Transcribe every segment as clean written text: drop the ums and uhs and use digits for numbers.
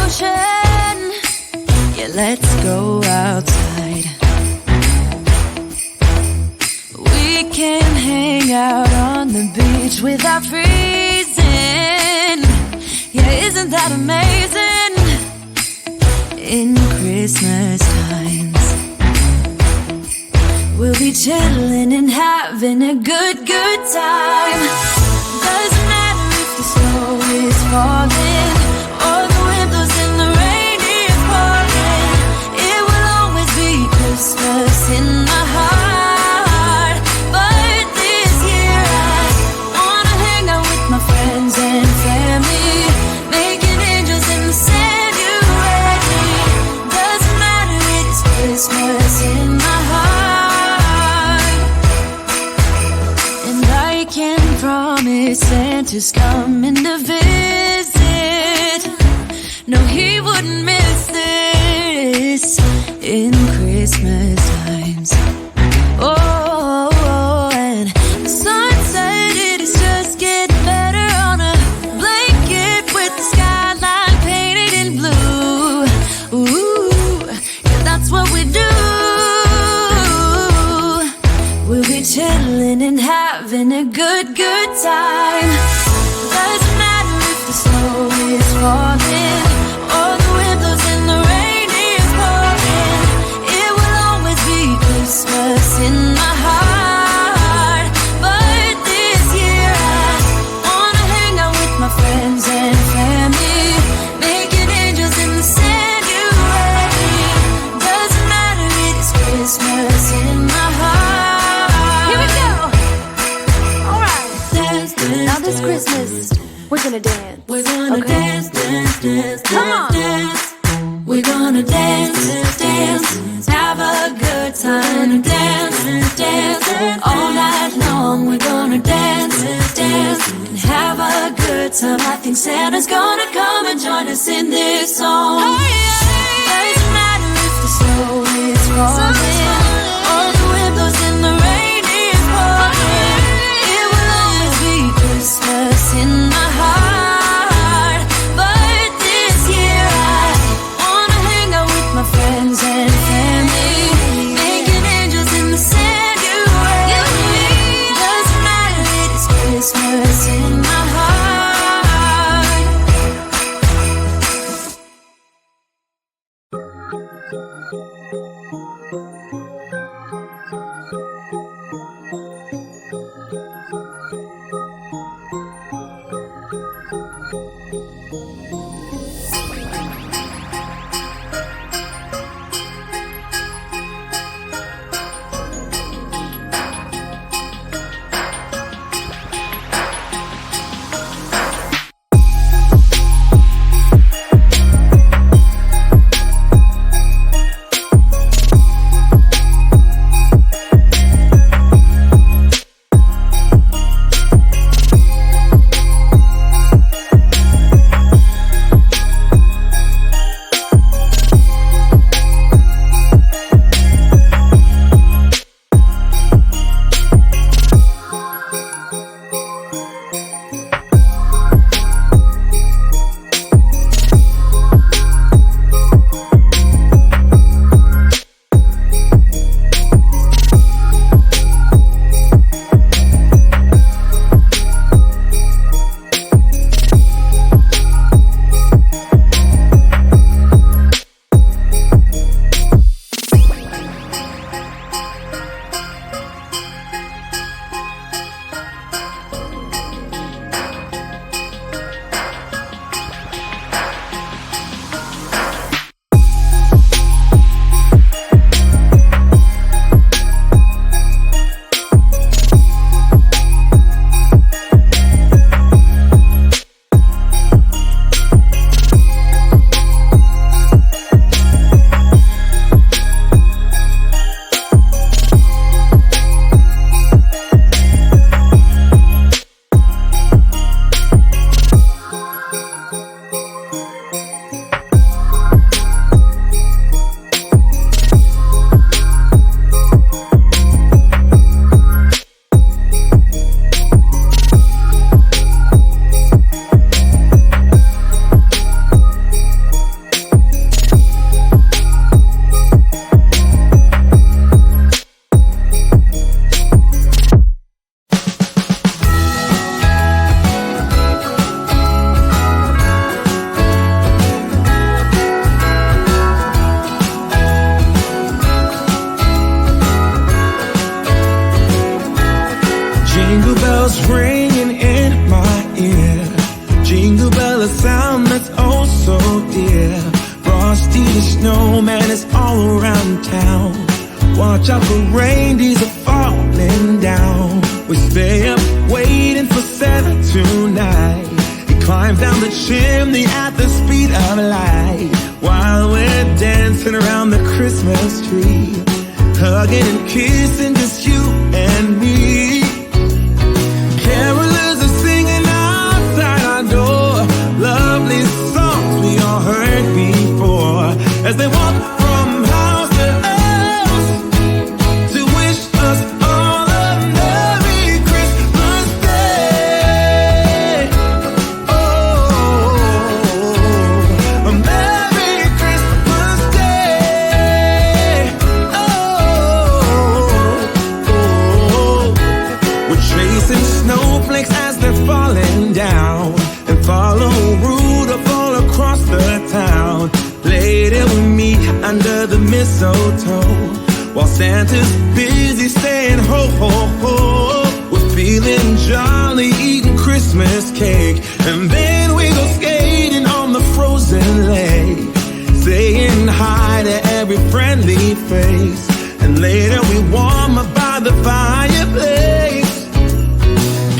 ocean. Yeah, let's go outside. We can hang out on the beach without freezing. Yeah, isn't that amazing? In Christmas times, we'll be chilling and having a good time. Doesn't matter if the snow is falling or the wind blows and the rain is pouring. It will always be Christmas in my heart. But this year I wanna hang out with my friends and family, making angels in the sand. You ready? Doesn't matter, it's Christmas in my heart. And I can promise Santa's coming to visit. No, he wouldn't miss this in Christmas times. Oh, and the sun said it is just getting better on a blanket with the skyline painted in blue. Ooh, yeah, that's what we do. We'll be chilling and having a good time. Doesn't matter if the snow is falling or the wind blows and the rain is pouring. It will always be Christmas in my heart. But this year I wanna hang out with my friends and family, making angels in the sand. You ready? Doesn't matter, it's Christmas in my heart. Here we go. All right. Dance, dance, now this Christmas, we're gonna dance. We're gonna dance, dance, dance, come on, dance. We're gonna dance, dance, have a good time. Dance, dance, all night long. We're gonna dance, dance, and have a good time. I think Santa's gonna come and join us in this song. Doesn't matter if the snow is falling or the wind blows and the rain is pouring. It will always be Christmas in my heart. But this year I wanna hang out with my friends and family, making angels in the sand. You ready? Doesn't matter, it's Christmas in my heart. snowman is all around town. Watch out for reindeers are falling down. We stay up waiting for Santa tonight. He climbs down the chimney at the speed of light, while we're dancing around the Christmas tree, hugging and kissing just you and me. Carolers are singing outside our door, lovely songs we all heard before, as they walk from house to house to wish us all a Merry Christmas Day. Oh, a Merry Christmas Day. Oh, we're chasing snowflakes as they're falling down, and follow Rudolph all across the town. Later we meet under the mistletoe, while Santa's busy saying ho ho ho. We're feeling jolly, eating Christmas cake, and then we go skating on the frozen lake, saying hi to every friendly face, and later we warm up by the fireplace.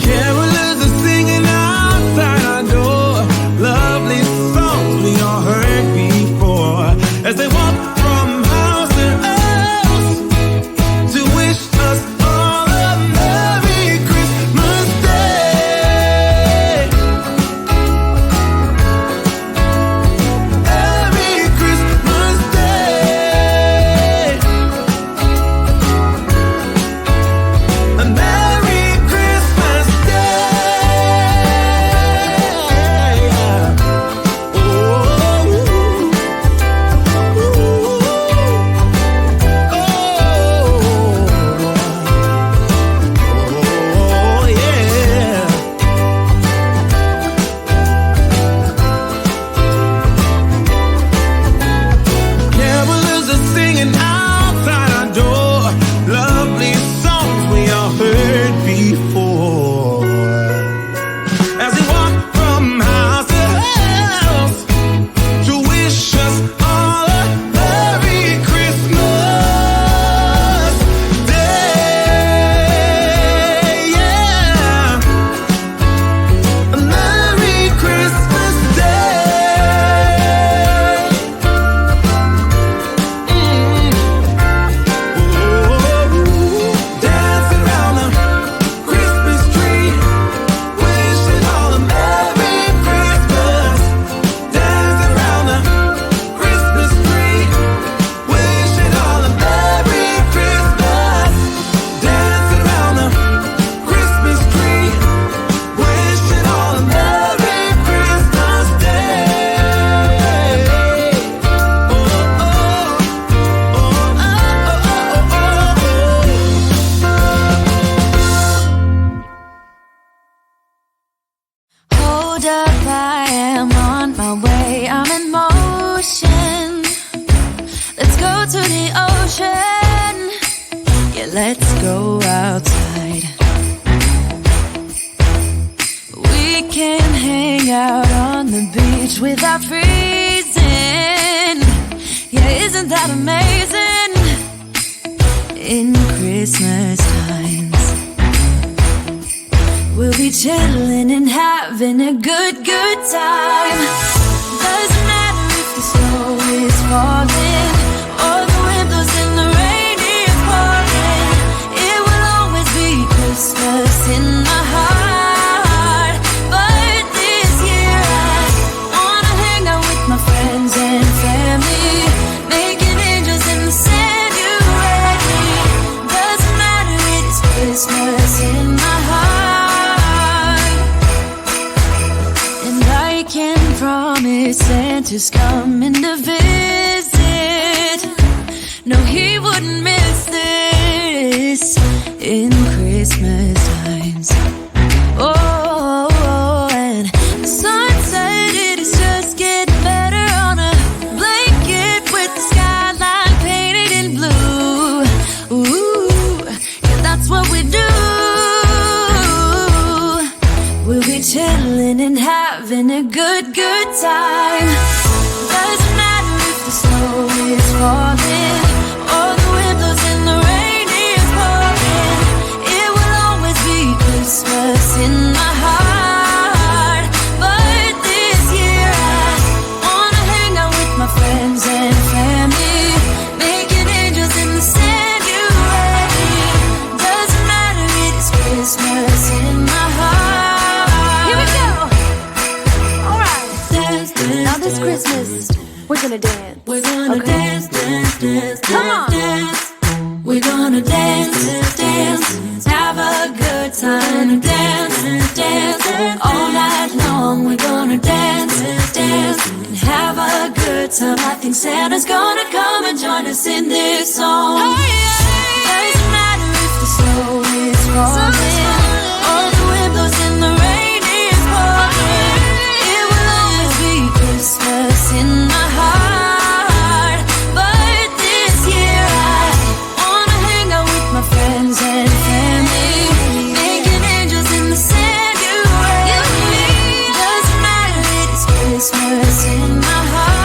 Carolers are singing outside our door, lovely songs we all heard before, as they walk from house to house to wish us all a Merry Christmas Day. Merry Christmas Day. A Merry Christmas Day. Oh, oh, yeah. Carolers are singing outside our door, lovely songs we all heard before, as we walk from house to house to wish us all a Merry Christmas Day. Yeah, a Merry Christmas Day. Dancing around the Christmas tree, wishing all a Merry Christmas. Dancing around the Christmas tree, wishing all a Merry Christmas. Dancing around the Christmas tree, wishing all a Merry Christmas Day. Oh, oh, oh, oh, oh, oh. Hold up, I am on my way, I'm in motion. Let's go to the ocean. Yeah, let's go outside. We can hang out on the beach without freezing. Yeah, isn't that amazing? In Christmas times, we'll be chilling and having a good time. Doesn't matter if the snow is falling or the wind blows and the rain is pouring. It will always be Christmas in my heart. But this year I wanna hang out with my friends and family, making angels in the sand. You ready? Doesn't matter, it's Christmas in my heart. And I can promise Santa's coming to visit. No, he wouldn't miss this in Christmas times. Oh, and the sun said it is just getting better on a blanket with the skyline painted in blue. Ooh, yeah, that's what we do. We'll be chilling and having a good time. Doesn't matter if the snow We're gonna dance. We're gonna dance, dance, dance, Come on. dance. We're gonna dance, dance, have a good time, dance, dance, all night long. We're gonna dance, dance, and have a good time. I think Santa's gonna come and join us in this song. Doesn't matter if the snow is falling, or the wind blows and the rain is pouring. It will always be Christmas in my heart. But this year I wanna hang out with my friends and family, making angels in the sanctuary. Doesn't matter, it's Christmas in my heart.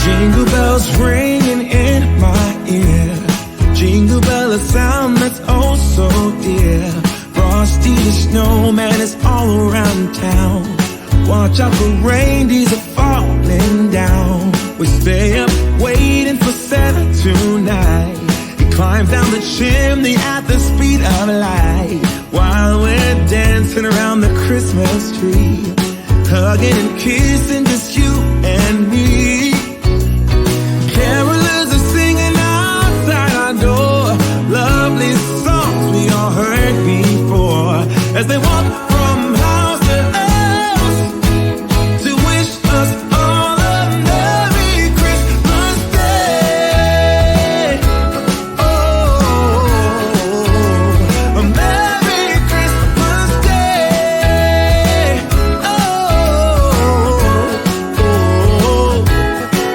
Jingle bells ringing in my ear. Jingle bell, a sound that's oh so dear. Frosty the snowman is all around town. Watch out for reindeers are falling down. We stay up waiting for Santa tonight. He climbs down the chimney at the speed of light, while we're dancing around the Christmas tree, hugging and kissing just you and me. Carolers are singing outside our door, lovely songs we all heard before, as they walk from house to house to wish us all a Merry Christmas Day. Oh, a Merry Christmas Day. Oh,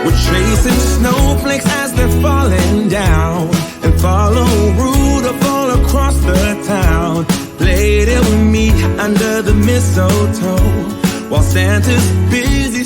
we're chasing snowflakes as they're falling down, and follow Rudolph all across the town. Later we meet under the mistletoe, while Santa's busy